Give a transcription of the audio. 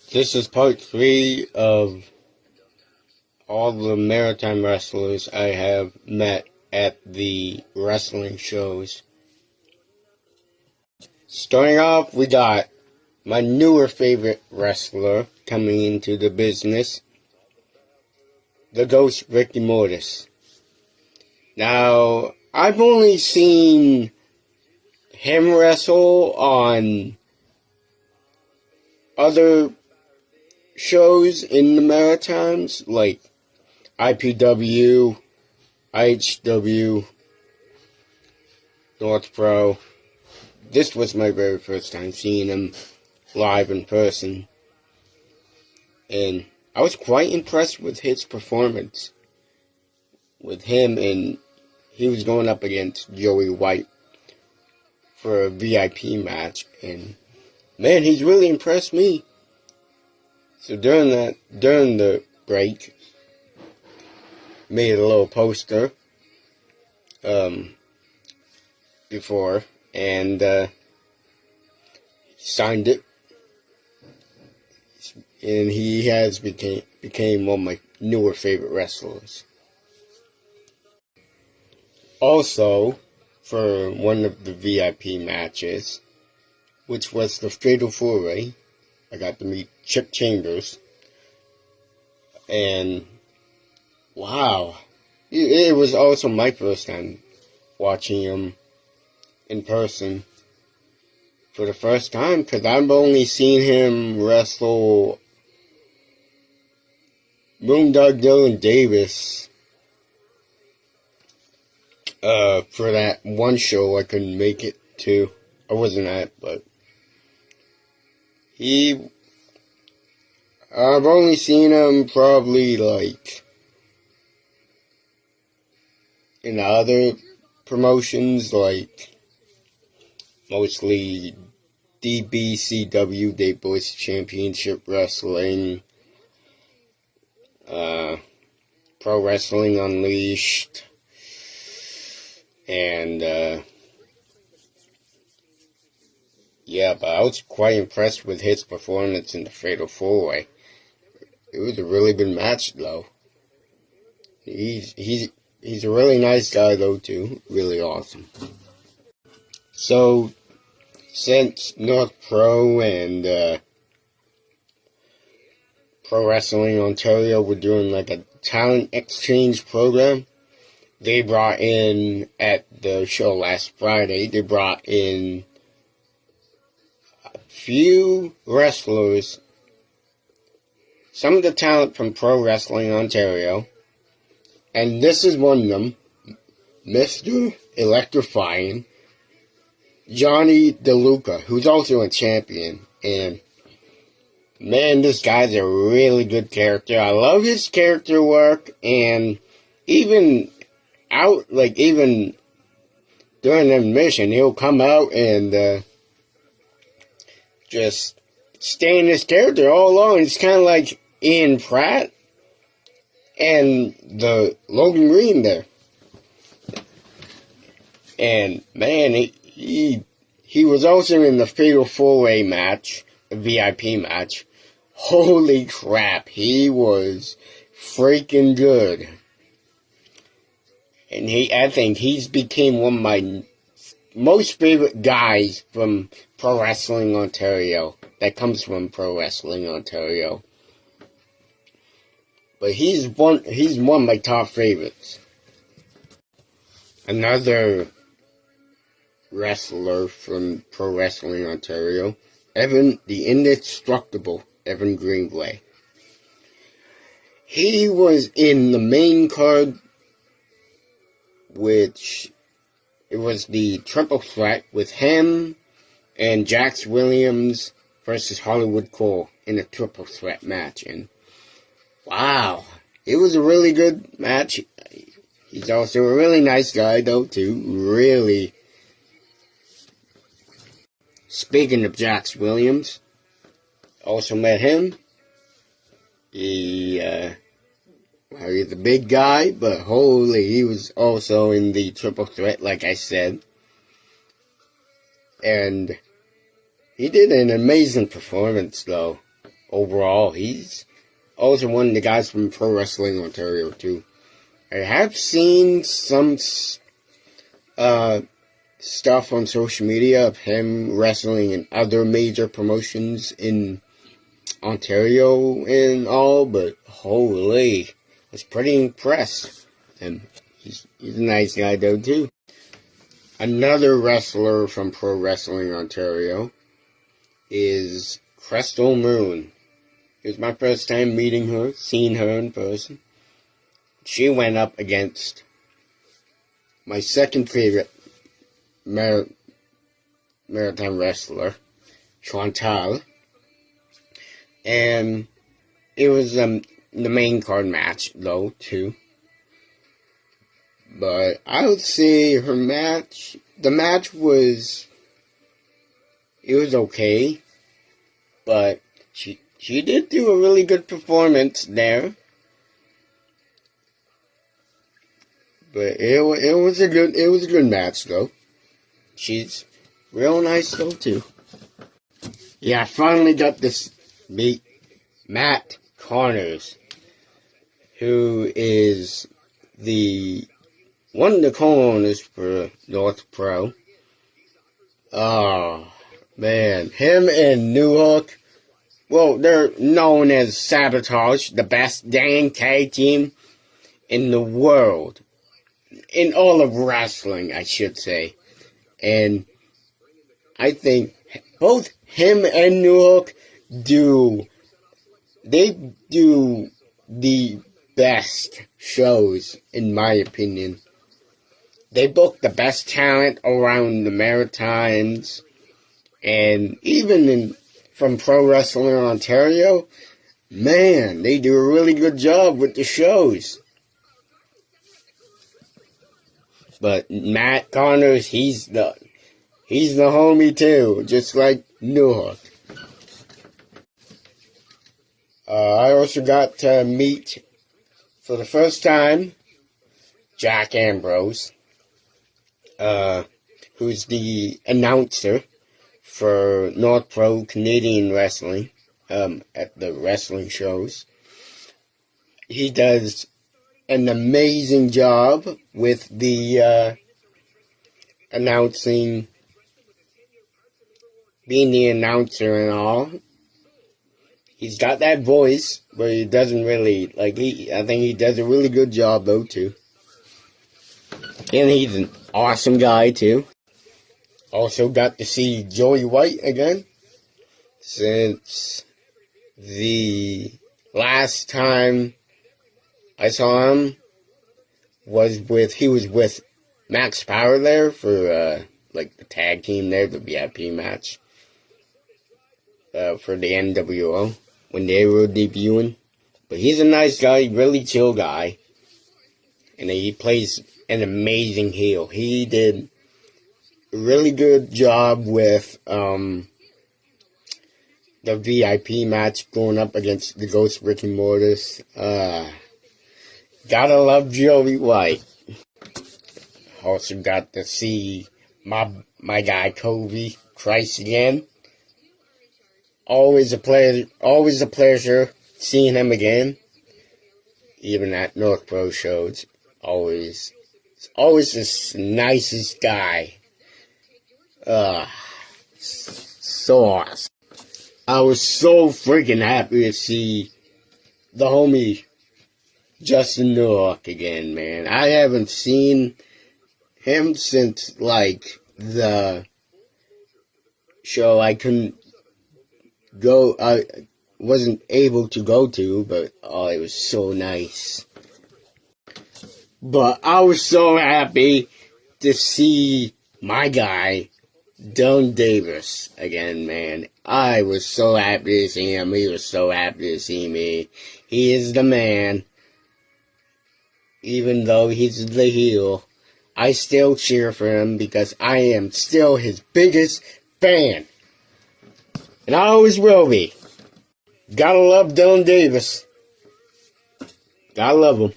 This is part 3 of all the Maritime wrestlers I have met at the wrestling shows. Starting off, we got my newer favorite wrestler coming into the business, the Ghost Ricky Mortis. Now, I've only seen him wrestle on other shows in the Maritimes, like IPW, IHW, North Pro. This was my very first time seeing him live in person, and I was quite impressed with his performance with him, and he was going up against Joey White for a VIP match, and man, he's really impressed me. So during the break, made a little poster before, and signed it, and he has became one of my newer favorite wrestlers. Also, for one of the VIP matches, which was the Fatal 4-Way, I got to meet Chip Chambers, and wow, it was also my first time watching him in person for the first time, because I've only seen him wrestle Moondog Dylan Davis for that one show I couldn't make it to. I wasn't at, but I've only seen him probably like in other promotions, like mostly DBCW, Day Boys Championship Wrestling, Pro Wrestling Unleashed, and yeah, but I was quite impressed with his performance in the Fatal 4-Way. It was a really good match, though. He's a really nice guy, though, too. Really awesome. So, since North Pro and Pro Wrestling Ontario were doing like a talent exchange program, they brought in, at the show last Friday, they brought in few wrestlers, some of the talent from Pro Wrestling Ontario, and this is one of them, Mr. Electrifying, Johnny DeLuca, who's also a champion, and man, this guy's a really good character. I love his character work, and even during the mission, he'll come out and just stay in his character all along. It's kind of like Ian Pratt and the Logan Green there. And man, he was also in the Fatal 4-Way match, the VIP match. Holy crap, he was freaking good. And I think he's became one of my most favorite guys from Pro Wrestling Ontario, that comes from Pro Wrestling Ontario. But he's one of my top favorites. Another wrestler from Pro Wrestling Ontario, the indestructible Evan Greenaway. He was in the main card, which it was the triple threat with him and Jax Williams versus Hollywood Cole in a triple threat match. And wow, it was a really good match. He's also a really nice guy, though, too. Really. Speaking of Jax Williams, also met him. He's a big guy, but holy, he was also in the triple threat, like I said. And he did an amazing performance, though. overall. He's also one of the guys from Pro Wrestling Ontario, too. I have seen some stuff on social media of him wrestling in other major promotions in Ontario and all, but holy, I was pretty impressed. And he's a nice guy, though, too. Another wrestler from Pro Wrestling Ontario is Krystal Moon. It was my first time meeting her, seeing her in person. She went up against my second favorite Maritime wrestler, Chantal. And it was the main card match, though, too. But I would say the match was okay. But she did do a really good performance there. But it was a good match, though. She's real nice, though, too. Yeah, I finally got to meet Matt Connors, who is one of the co-owners for North Pro. Oh, man. Him and Newhook, well, they're known as Sabotage, the best dang tag team in the world. In all of wrestling, I should say. And I think both him and Newhook do the best shows, in my opinion. They book the best talent around the Maritimes, and even from Pro Wrestling Ontario, man, they do a really good job with the shows. But Matt Connors, he's the homie too, just like Newhook. I also got to meet, for the first time, Jack Ambrose, who's the announcer for North Pro Canadian Wrestling, at the wrestling shows. He does an amazing job with the announcing, being the announcer and all. He's got that voice, but he doesn't really, I think he does a really good job, though, too. And he's an awesome guy, too. Also got to see Joey White again, since the last time I saw him he was with Max Power there for, the tag team there, the VIP match, for the NWO, when they were debuting. But he's a nice guy, really chill guy, and he plays an amazing heel. He did a really good job with, the VIP match going up against the Ghost Rick and Mortis. Gotta love Joey White. Also got to see my guy Covey Christ again. Always a pleasure seeing him again. Even at North Pro shows. Always the nicest guy. So awesome. I was so freaking happy to see the homie Justin Newhook again, man. I haven't seen him since, the show I wasn't able to go to, but, oh, it was so nice. But I was so happy to see my guy, Dylan Davis, again, man. I was so happy to see him. He was so happy to see me. He is the man. Even though he's the heel, I still cheer for him because I am still his biggest fan. And I always will be. Gotta love Dylan Davis. Gotta love him.